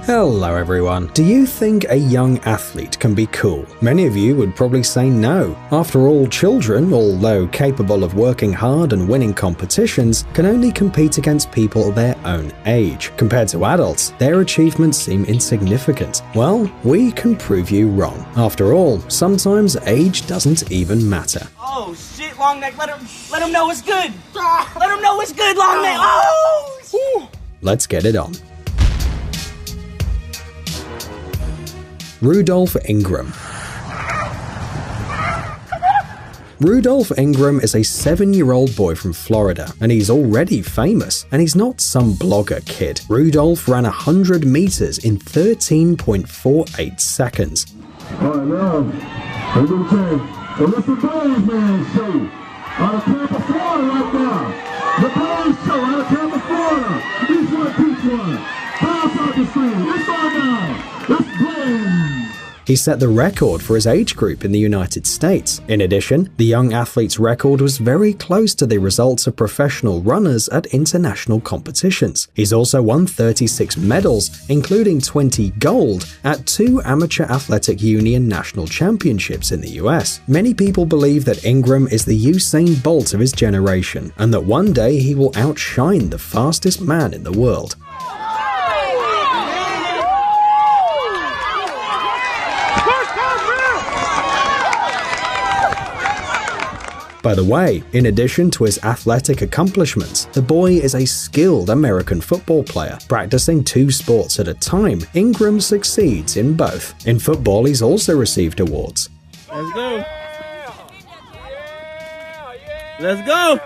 Hello everyone. Do you think a young athlete can be cool? Many of you would probably say no. After all, children, although capable of working hard and winning competitions, can only compete against people their own age. Compared to adults, their achievements seem insignificant. Well, we can prove you wrong. After all, sometimes age doesn't even matter. Oh shit, long neck, let him know it's good. Let him know it's good, long neck. Oh! Let's get it on. RUDOLPH Ingram. RUDOLPH Ingram is a 7-year-old boy from Florida, and he's already famous. And he's not some blogger kid. RUDOLPH ran 100 meters in 13.48 seconds. All right, now, we're going to change. So this is the Balaze Man show out of Tampa, Florida right now. The Balaze show out of Tampa, Florida. Each one, teach one. Bounce out the screen. It's on now. It's Balaze. He set the record for his age group in the United States. In addition, the young athlete's record was very close to the results of professional runners at international competitions. He's also won 36 medals, including 20 gold, at 2 Amateur Athletic Union national championships in the US. Many people believe that Ingram is the Usain Bolt of his generation, and that one day he will outshine the fastest man in the world. By the way, in addition to his athletic accomplishments, the boy is a skilled American football player. Practicing 2 sports at a time, Ingram succeeds in both. In football, he's also received awards. Let's go. Let's go.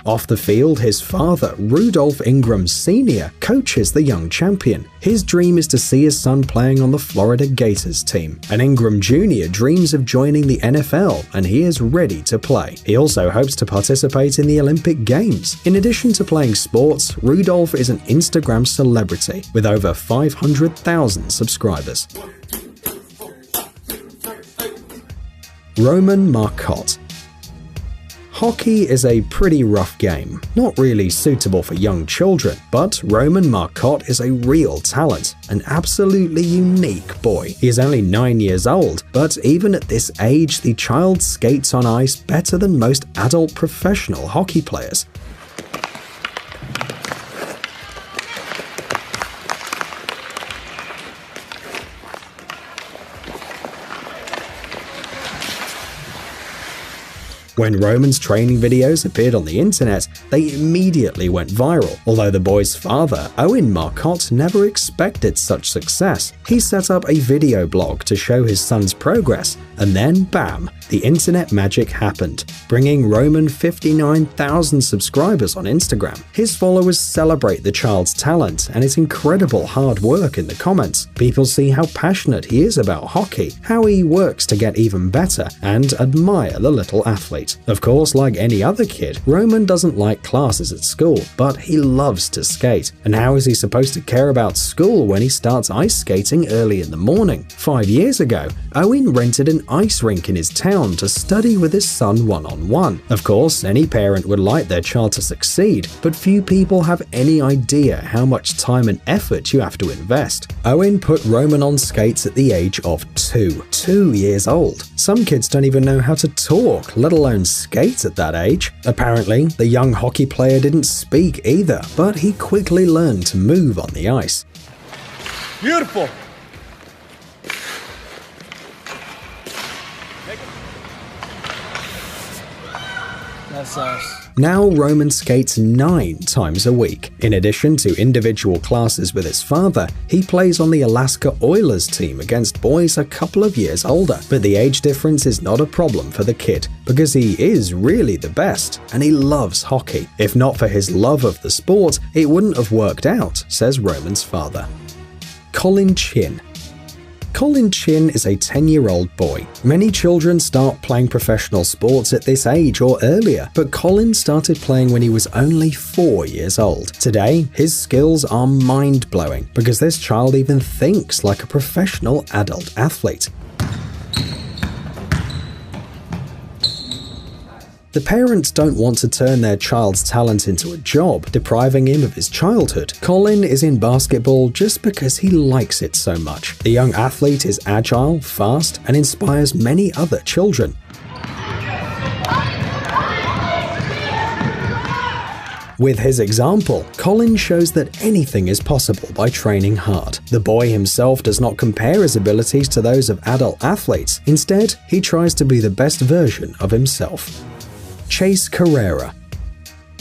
Off the field, his father, RUDOLPH Ingram Sr., coaches the young champion. His dream is to see his son playing on the Florida Gators team. And Ingram Jr. dreams of joining the NFL, and he is ready to play. He also hopes to participate in the Olympic Games. In addition to playing sports, RUDOLPH is an Instagram celebrity with over 500,000 subscribers. Roman Marcotte. Hockey is a pretty rough game, not really suitable for young children, but Roman Marcotte is a real talent, an absolutely unique boy. He is only 9 years old, but even at this age, the child skates on ice better than most adult professional hockey players. When Roman's training videos appeared on the internet, they immediately went viral. Although the boy's father, Owen Marcotte, never expected such success. He set up a video blog to show his son's progress, and then bam, the internet magic happened, bringing Roman 59,000 subscribers on Instagram. His followers celebrate the child's talent and his incredible hard work in the comments. People see how passionate he is about hockey, how he works to get even better, and admire the little athlete. Of course, like any other kid, Roman doesn't like classes at school, but he loves to skate. And how is he supposed to care about school when he starts ice skating early in the morning? 5 years ago, Owen rented an ice rink in his town to study with his son one-on-one. Of course, any parent would like their child to succeed, but few people have any idea how much time and effort you have to invest. Owen put Roman on skates at the age of 2 years old. Some kids don't even know how to talk, let alone skate at that age. Apparently, the young hockey player didn't speak either, but he quickly learned to move on the ice. Beautiful. That's us. Now Roman skates 9 times a week. In addition to individual classes with his father, he plays on the Alaska Oilers team against boys a couple of years older. But the age difference is not a problem for the kid, because he is really the best, and he loves hockey. If not for his love of the sport, it wouldn't have worked out, says Roman's father. Colin Chin. Colin Chin is a 10-year-old boy. Many children start playing professional sports at this age or earlier, but Colin started playing when he was only 4 years old. Today, his skills are mind-blowing because this child even thinks like a professional adult athlete. The parents don't want to turn their child's talent into a job, depriving him of his childhood. Colin is in basketball just because he likes it so much. The young athlete is agile, fast, and inspires many other children. With his example, Colin shows that anything is possible by training hard. The boy himself does not compare his abilities to those of adult athletes. Instead, he tries to be the best version of himself. Chase Carrera.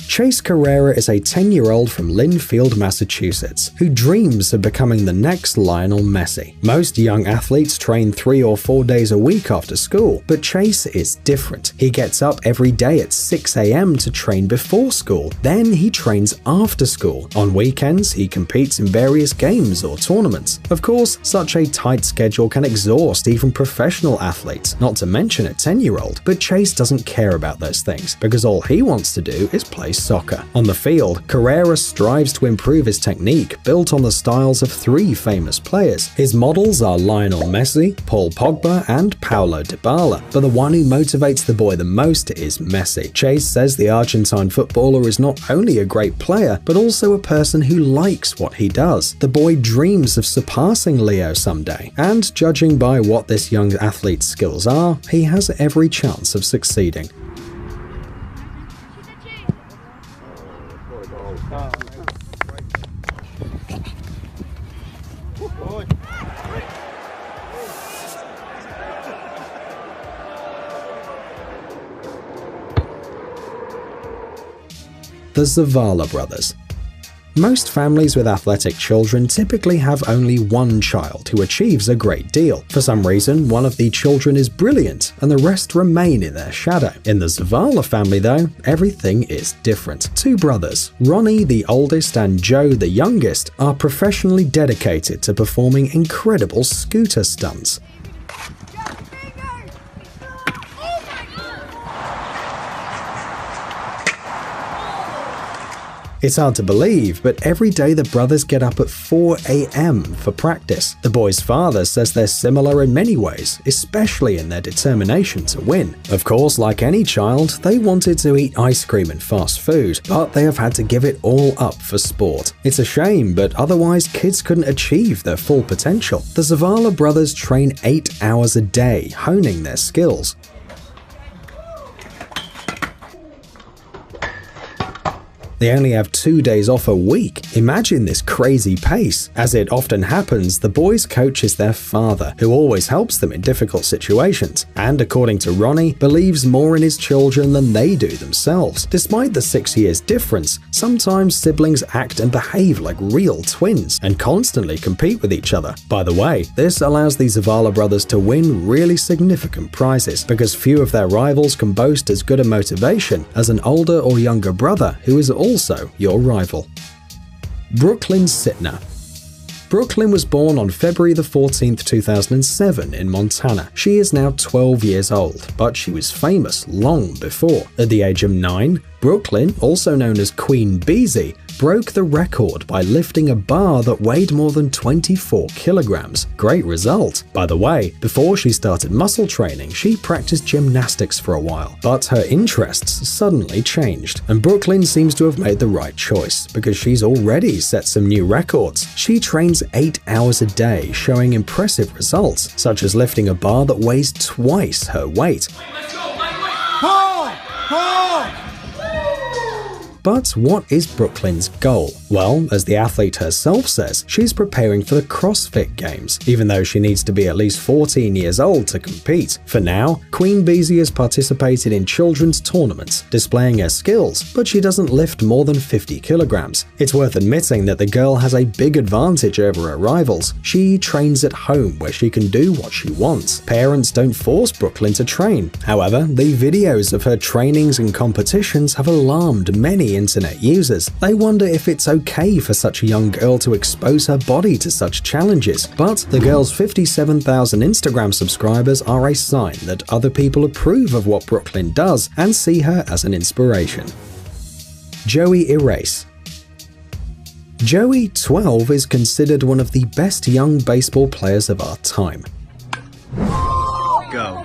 Chase Carrera is a 10-year-old from Linfield, Massachusetts, who dreams of becoming the next Lionel Messi. Most young athletes train 3 or 4 days a week after school, but Chase is different. He gets up every day at 6 a.m. to train before school, then he trains after school. On weekends, he competes in various games or tournaments. Of course, such a tight schedule can exhaust even professional athletes, not to mention a 10-year-old, but Chase doesn't care about those things, because all he wants to do is play soccer. On the field, Carrera strives to improve his technique, built on the styles of 3 famous players. His models are Lionel Messi, Paul Pogba, and Paulo Dybala, but the one who motivates the boy the most is Messi. Chase says the Argentine footballer is not only a great player, but also a person who likes what he does. The boy dreams of surpassing Leo someday, and judging by what this young athlete's skills are, he has every chance of succeeding. The Zavala brothers. Most families with athletic children typically have only one child who achieves a great deal. For some reason, one of the children is brilliant and the rest remain in their shadow. In the Zavala family though, everything is different. 2 brothers, Ronnie the oldest and Joe the youngest, are professionally dedicated to performing incredible scooter stunts. It's hard to believe, but every day the brothers get up at 4 a.m. for practice. The boy's father says they're similar in many ways, especially in their determination to win. Of course, like any child, they wanted to eat ice cream and fast food, but they have had to give it all up for sport. It's a shame, but otherwise kids couldn't achieve their full potential. The Zavala brothers train 8 hours a day, honing their skills. They only have 2 days off a week. Imagine this crazy pace. As it often happens, the boys' coach is their father, who always helps them in difficult situations, and according to Ronnie, believes more in his children than they do themselves. Despite the 6 years difference, sometimes siblings act and behave like real twins, and constantly compete with each other. By the way, this allows the Zavala brothers to win really significant prizes, because few of their rivals can boast as good a motivation as an older or younger brother who is also your rival. Brooklyn Sitner. Brooklyn was born on February 14, 2007 in Montana. She is now 12 years old, but she was famous long before. At the age of 9, Brooklyn, also known as Queen Beezy, broke the record by lifting a bar that weighed more than 24 kilograms. Great result. By the way, before she started muscle training, she practiced gymnastics for a while, but her interests suddenly changed. And Brooklyn seems to have made the right choice, because she's already set some new records. She trains 8 hours a day, showing impressive results, such as lifting a bar that weighs twice her weight. But what is Brooklyn's goal? Well, as the athlete herself says, she's preparing for the CrossFit Games, even though she needs to be at least 14 years old to compete. For now, Queen Beezy has participated in children's tournaments, displaying her skills, but she doesn't lift more than 50 kilograms. It's worth admitting that the girl has a big advantage over her rivals. She trains at home where she can do what she wants. Parents don't force Brooklyn to train. However, the videos of her trainings and competitions have alarmed many internet users. They wonder if it's okay for such a young girl to expose her body to such challenges. But the girl's 57,000 Instagram subscribers are a sign that other people approve of what Brooklyn does and see her as an inspiration. Joey Erase. Joey, 12, is considered one of the best young baseball players of our time. Go.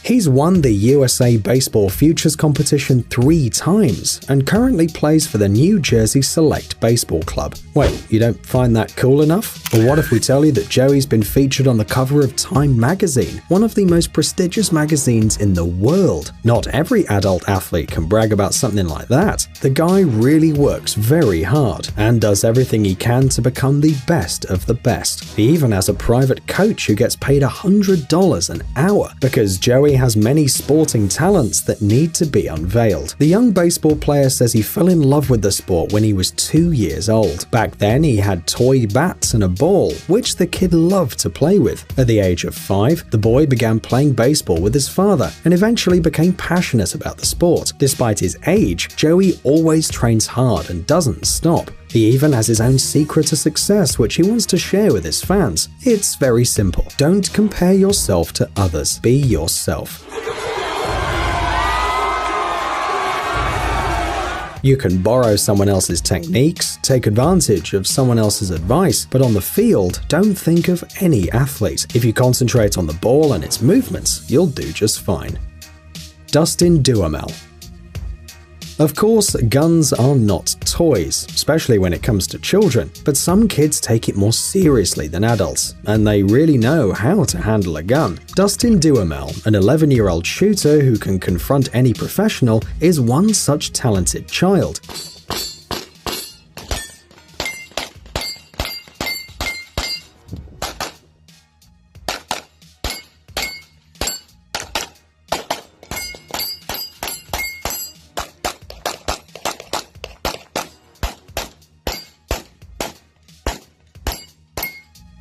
He's won the USA Baseball Futures competition 3 times and currently plays for the New Jersey Select Baseball Club. Wait, you don't find that cool enough? Or what if we tell you that Joey's been featured on the cover of Time magazine, one of the most prestigious magazines in the world? Not every adult athlete can brag about something like that. The guy really works very hard and does everything he can to become the best of the best. He even has a private coach who gets paid $100 an hour because Joey has many sporting talents that need to be unveiled. The young baseball player says he fell in love with the sport when he was 2 years old. Back then, he had toy bats and a ball, which the kid loved to play with. At the age of 5, the boy began playing baseball with his father and eventually became passionate about the sport. Despite his age, Joey always trains hard and doesn't stop. He even has his own secret to success, which he wants to share with his fans. It's very simple. Don't compare yourself to others. Be yourself. You can borrow someone else's techniques, take advantage of someone else's advice, but on the field, don't think of any athlete. If you concentrate on the ball and its movements, you'll do just fine. Dustin Duhamel. Of course, guns are not toys, especially when it comes to children, but some kids take it more seriously than adults, and they really know how to handle a gun. Dustin Duhamel, an 11-year-old shooter who can confront any professional, is one such talented child.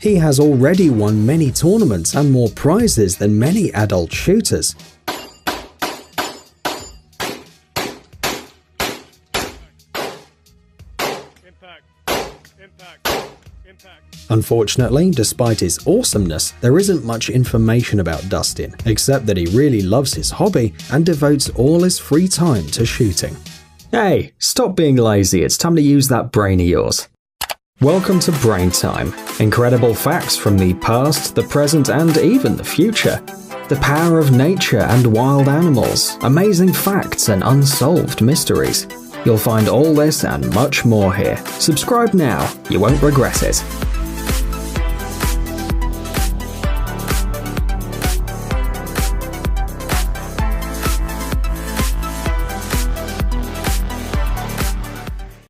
He has already won many tournaments and more prizes than many adult shooters. Unfortunately, despite his awesomeness, there isn't much information about Dustin, except that he really loves his hobby and devotes all his free time to shooting. Hey, stop being lazy, it's time to use that brain of yours. Welcome to Brain Time. Incredible facts from the past, the present, and even the future. The power of nature and wild animals, amazing facts and unsolved mysteries. You'll find all this and much more here. Subscribe now, you won't regret it.